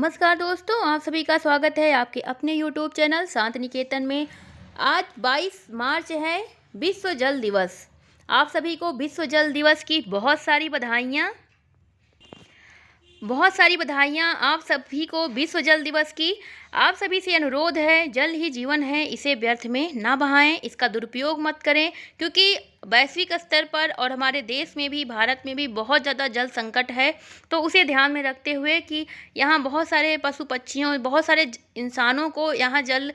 नमस्कार दोस्तों, आप सभी का स्वागत है आपके अपने YouTube चैनल शांत निकेतन में। आज 22 मार्च है, विश्व जल दिवस। आप सभी को विश्व जल दिवस की बहुत सारी बधाइयाँ आप सभी को विश्व जल दिवस की। आप सभी से अनुरोध है, जल ही जीवन है, इसे व्यर्थ में ना बहाएं, इसका दुरुपयोग मत करें, क्योंकि वैश्विक स्तर पर और हमारे देश में भी, भारत में भी बहुत ज़्यादा जल संकट है। तो उसे ध्यान में रखते हुए कि यहाँ बहुत सारे पशु पक्षियों, बहुत सारे इंसानों को यहाँ जल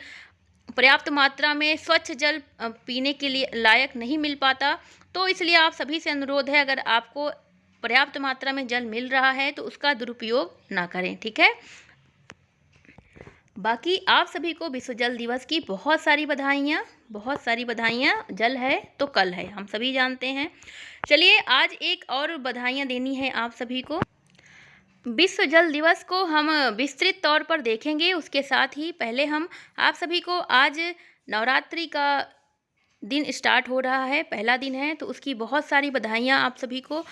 पर्याप्त मात्रा में स्वच्छ जल पीने के लिए लायक नहीं मिल पाता। तो इसलिए आप सभी से अनुरोध है, अगर आपको पर्याप्त मात्रा में जल मिल रहा है तो उसका दुरुपयोग ना करें, ठीक है। बाकी आप सभी को विश्व जल दिवस की बहुत सारी बधाइयाँ। जल है तो कल है, हम सभी जानते हैं। चलिए आज एक और बधाइयाँ देनी है आप सभी को। विश्व जल दिवस को हम विस्तृत तौर पर देखेंगे, उसके साथ ही पहले हम आप सभी को, आज नवरात्रि का दिन स्टार्ट हो रहा है, पहला दिन है, तो उसकी बहुत सारी बधाइयाँ आप सभी को।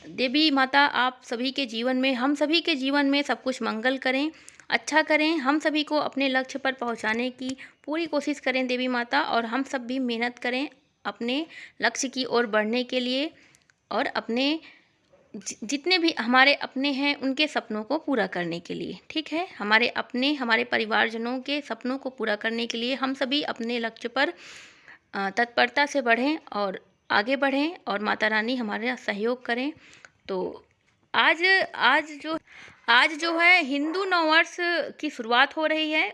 देवी माता आप सभी के जीवन में, हम सभी के जीवन में सब कुछ मंगल करें, अच्छा करें, हम सभी को अपने लक्ष्य पर पहुंचाने की पूरी कोशिश करें देवी माता, और हम सब भी मेहनत करें अपने लक्ष्य की ओर बढ़ने के लिए, और अपने जितने भी हमारे अपने हैं उनके सपनों को पूरा करने के लिए, ठीक है। हमारे परिवारजनों के सपनों को पूरा करने के लिए हम सभी अपने लक्ष्य पर तत्परता से बढ़ें और आगे बढ़ें, और माता रानी हमारा सहयोग करें। तो आज आज जो है हिंदू नववर्ष की शुरुआत हो रही है,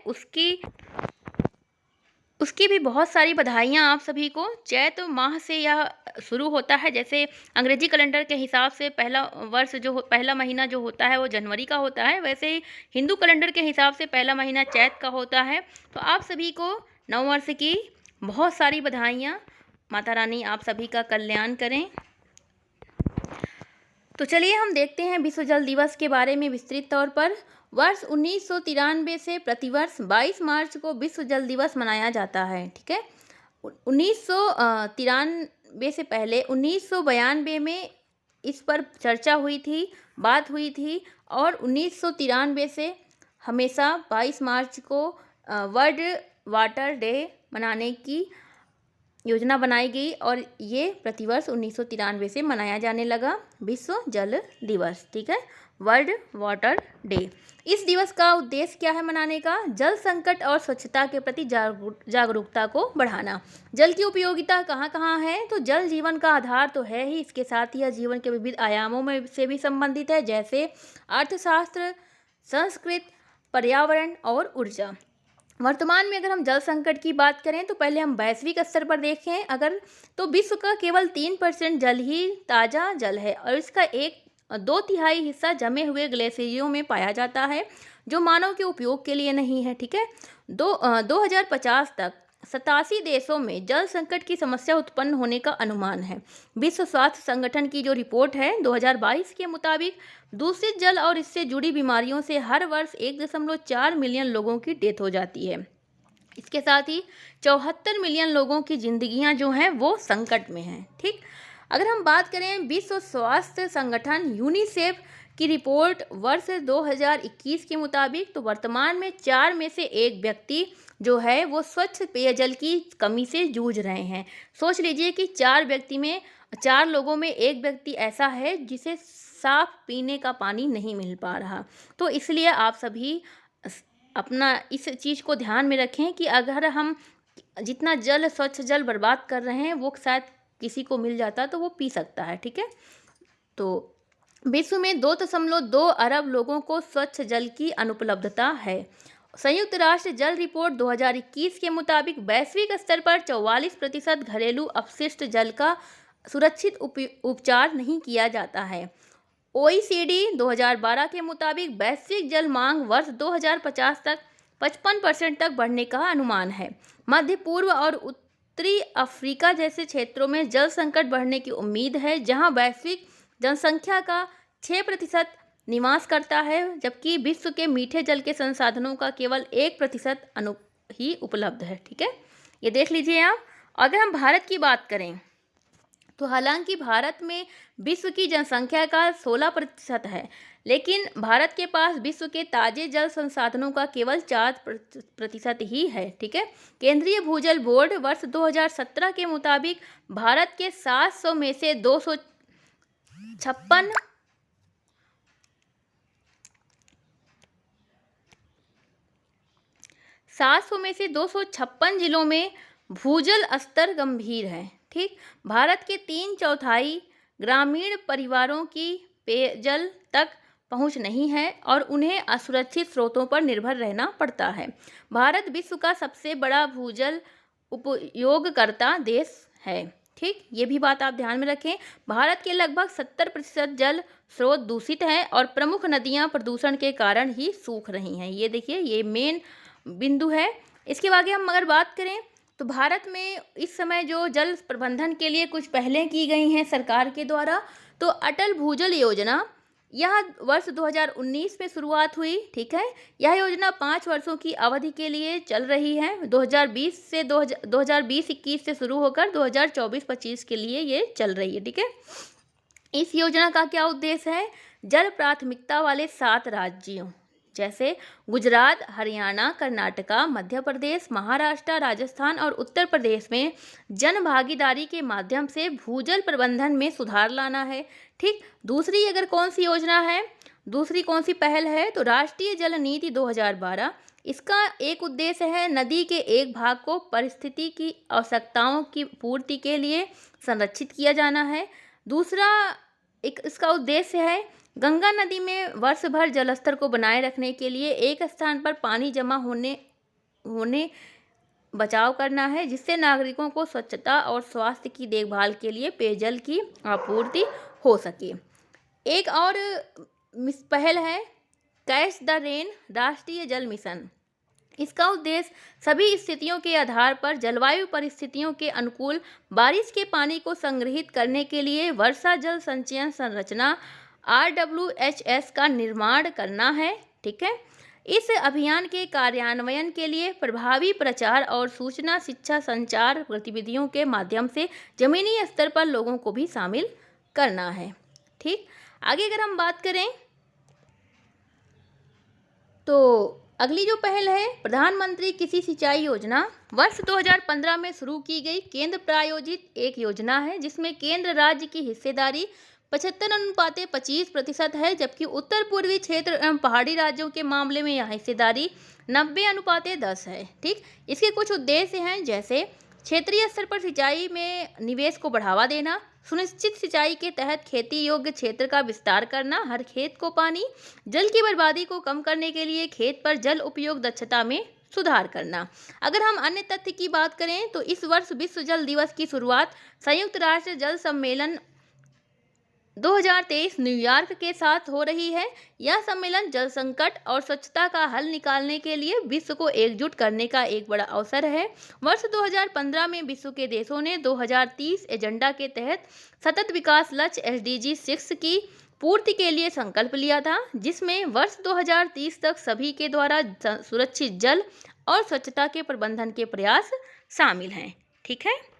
उसकी भी बहुत सारी बधाइयाँ आप सभी को। चैत माह से यह शुरू होता है, जैसे अंग्रेजी कैलेंडर के हिसाब से पहला महीना जो होता है वो जनवरी का होता है, वैसे ही हिंदू कैलेंडर के हिसाब से पहला महीना चैत का होता है। तो आप सभी को नववर्ष की बहुत सारी बधाइयाँ। माता रानी आप सभी का कल्याण करें। तो चलिए हम देखते हैं विश्व जल दिवस के बारे में विस्तृत तौर पर। वर्ष 1993 से प्रतिवर्ष 22 मार्च को विश्व जल दिवस मनाया जाता है, ठीक है। 1993 से पहले 1992 में इस पर चर्चा हुई थी, बात हुई थी, और 1993 से हमेशा 22 मार्च को वर्ल्ड वाटर डे मनाने की योजना बनाई गई, और ये प्रतिवर्ष 1993 से मनाया जाने लगा विश्व जल दिवस, ठीक है, वर्ल्ड वाटर डे। इस दिवस का उद्देश्य क्या है मनाने का? जल संकट और स्वच्छता के प्रति जागरूकता को बढ़ाना। जल की उपयोगिता कहाँ कहाँ है? तो जल जीवन का आधार तो है ही, इसके साथ ही यह जीवन के विविध आयामों में से भी संबंधित है, जैसे अर्थशास्त्र, संस्कृति, पर्यावरण और ऊर्जा। वर्तमान में अगर हम जल संकट की बात करें तो पहले हम वैश्विक स्तर पर देखें अगर, तो विश्व का केवल 3% जल ही ताज़ा जल है, और इसका 2/3 हिस्सा जमे हुए ग्लेशियरों में पाया जाता है, जो मानव के उपयोग के लिए नहीं है, ठीक है। 2050 तक 87 देशों में जल संकट की समस्या उत्पन्न होने का अनुमान है। विश्व स्वास्थ्य संगठन की जो रिपोर्ट है 2022 के मुताबिक, दूषित जल और इससे जुड़ी बीमारियों से हर वर्ष 1.4 मिलियन लोगों की डेथ हो जाती है। इसके साथ ही 74 मिलियन लोगों की जिंदगियां जो हैं वो संकट में हैं, ठीक। अगर हम बात करें विश्व स्वास्थ्य संगठन यूनिसेफ की रिपोर्ट वर्ष 2021 के मुताबिक, तो वर्तमान में 4 में से 1 व्यक्ति जो है वो स्वच्छ पेयजल की कमी से जूझ रहे हैं। सोच लीजिए कि 4 लोगों में 1 व्यक्ति ऐसा है जिसे साफ पीने का पानी नहीं मिल पा रहा। तो इसलिए आप सभी अपना इस चीज़ को ध्यान में रखें कि अगर हम जितना स्वच्छ जल बर्बाद कर रहे हैं वो शायद किसी को मिल जाता तो वो पी सकता है, ठीक है। तो विश्व में 2.2 अरब लोगों को स्वच्छ जल की अनुपलब्धता है। संयुक्त राष्ट्र जल रिपोर्ट 2021 के मुताबिक वैश्विक स्तर पर 44% घरेलू अपशिष्ट जल का सुरक्षित उपचार नहीं किया जाता है। OECD 2012 के मुताबिक वैश्विक जल मांग वर्ष 2050 तक 55% तक बढ़ने का अनुमान है। मध्य पूर्व और उत्तरी अफ्रीका जैसे क्षेत्रों में जल संकट बढ़ने की उम्मीद है, जहां वैश्विक जनसंख्या का 6% निवास करता है, जबकि विश्व के मीठे जल के संसाधनों का केवल 1% ही उपलब्ध है, ठीक है। ये देख लीजिए आप। अगर हम भारत की बात करें तो हालांकि भारत में विश्व की जनसंख्या का 16% है, लेकिन भारत के पास विश्व के ताजे जल संसाधनों का केवल 4% ही है। ठीक है। केंद्रीय भूजल बोर्ड वर्ष 2017 के मुताबिक भारत के 700 में से 256 जिलों में भूजल स्तर गंभीर है। ठीक। भारत के 3/4 ग्रामीण परिवारों की पेयजल तक पहुंच नहीं है और उन्हें असुरक्षित स्रोतों पर निर्भर रहना पड़ता है। भारत विश्व का सबसे बड़ा भूजल उपयोगकर्ता देश है। ठीक। ये भी बात आप ध्यान में रखें। भारत के लगभग 70% जल स्रोत दूषित हैं और प्रमुख नदियां प्रदूषण के कारण ही सूख रही हैं। ये देखिए, ये मेन बिंदु है। इसके आगे हम अगर बात करें तो भारत में इस समय जो जल प्रबंधन के लिए कुछ पहलें की गई हैं सरकार के द्वारा, तो अटल भूजल योजना, यह वर्ष 2019 में शुरुआत हुई। ठीक है। यह योजना 5 वर्षों की अवधि के लिए चल रही है। 2020-21 से शुरू होकर 2024-25 के लिए ये चल रही है। ठीक है। इस योजना का क्या उद्देश्य है? जल प्राथमिकता वाले 7 राज्यों जैसे गुजरात, हरियाणा, कर्नाटका, मध्य प्रदेश, महाराष्ट्र, राजस्थान और उत्तर प्रदेश में जन भागीदारी के माध्यम से भूजल प्रबंधन में सुधार लाना है। ठीक। दूसरी अगर कौन सी योजना है, दूसरी कौन सी पहल है, तो राष्ट्रीय जल नीति 2012। इसका एक उद्देश्य है नदी के एक भाग को परिस्थिति की आवश्यकताओं की पूर्ति के लिए संरक्षित किया जाना है। दूसरा इसका उद्देश्य है गंगा नदी में वर्ष भर जलस्तर को बनाए रखने के लिए एक स्थान पर पानी जमा होने बचाव करना है, जिससे नागरिकों को स्वच्छता और स्वास्थ्य की देखभाल के लिए पेयजल की आपूर्ति हो सके। एक और पहल है कैच द रेन राष्ट्रीय जल मिशन। इसका उद्देश्य सभी स्थितियों के आधार पर जलवायु परिस्थितियों के अनुकूल बारिश के पानी को संग्रहित करने के लिए वर्षा जल संचयन संरचना RWHS का निर्माण करना है। ठीक है। इस अभियान के कार्यान्वयन के लिए प्रभावी प्रचार और सूचना, शिक्षा, संचार गतिविधियों के माध्यम से जमीनी स्तर पर लोगों को भी शामिल करना है। ठीक। आगे अगर हम बात करें तो अगली जो पहल है प्रधानमंत्री कृषि सिंचाई योजना, वर्ष 2015 में शुरू की गई केंद्र प्रायोजित एक योजना है, जिसमें केंद्र राज्य की हिस्सेदारी 75-25% है, जबकि उत्तर पूर्वी क्षेत्र एवं पहाड़ी राज्यों के मामले में यह हिस्सेदारी 90-10 है। ठीक। इसके कुछ उद्देश्य हैं, जैसे क्षेत्रीय स्तर पर सिंचाई में निवेश को बढ़ावा देना, सुनिश्चित सिंचाई के तहत खेती योग्य क्षेत्र का विस्तार करना, हर खेत को पानी, जल की बर्बादी को कम करने के लिए खेत पर जल उपयोग दक्षता में सुधार करना। अगर हम अन्य तथ्य की बात करें तो इस वर्ष विश्व जल दिवस की शुरुआत संयुक्त राष्ट्र जल सम्मेलन 2023 न्यूयॉर्क के साथ हो रही है। यह सम्मेलन जल संकट और स्वच्छता का हल निकालने के लिए विश्व को एकजुट करने का एक बड़ा अवसर है। वर्ष 2015 में विश्व के देशों ने 2030 एजेंडा के तहत सतत विकास लक्ष्य SDG 6 की पूर्ति के लिए संकल्प लिया था, जिसमें वर्ष 2030 तक सभी के द्वारा सुरक्षित जल और स्वच्छता के प्रबंधन के प्रयास शामिल हैं। ठीक है।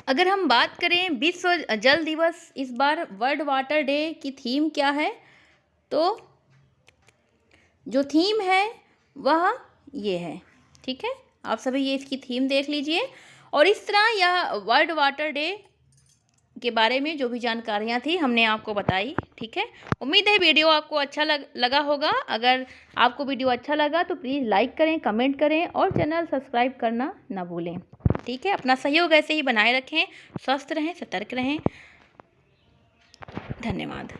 अगर हम बात करें विश्व जल दिवस, इस बार वर्ल्ड वाटर डे की थीम क्या है, तो जो थीम है वह ये है। ठीक है। आप सभी ये इसकी थीम देख लीजिए। और इस तरह यह वर्ल्ड वाटर डे के बारे में जो भी जानकारियाँ थी हमने आपको बताई। ठीक है। उम्मीद है वीडियो आपको अच्छा लगा होगा। अगर आपको वीडियो अच्छा लगा तो प्लीज़ लाइक करें, कमेंट करें और चैनल सब्सक्राइब करना ना भूलें। ठीक है। अपना सहयोग ऐसे ही बनाए रखें। स्वस्थ रहें, सतर्क रहें। धन्यवाद।